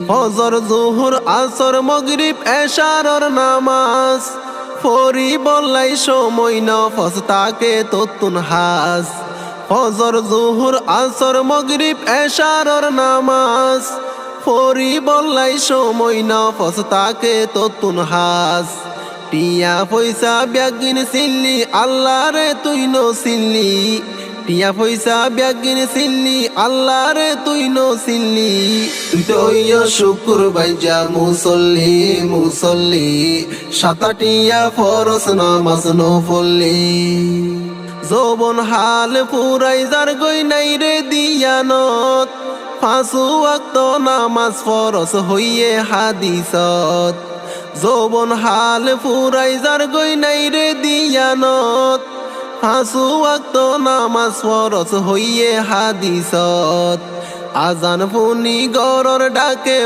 ফজর জোহর আসর মাগরিব এশারর নামাজ ফরি বললাই সময় নফস তাকে ততুন হাস ফজর জোহর আসর মাগরিব এশারর নামাজ ফরি বললাই সময় নফস তাকে ততুন হাস টিয়া পয়সা ব্যাগিন সিল্লি আল্লাহ রে তুই নো সিল্লি টিয়া পয়সা ব্যাগিন সিল্লি আল্লাহ রে তুই নো সিল্লি তুই তো শুকুর বাইজা মুসল্লি মুসল্লি সাতাটিয়া ফরস নামাজ নফলি যৌবন হাল পুরাই যার গই নাই রে দিয়ানত পাঁচু ওয়াক্ত নামাজ ফরস হইয়ে হাদিসত যৌবন হাল পুরাই যার গই নাই রে দিয়ানত পাঁচু ওয়াক্ত নামাজ ফরজ হইয়ে হাদিসত আজান ফুনি গরর ডাকে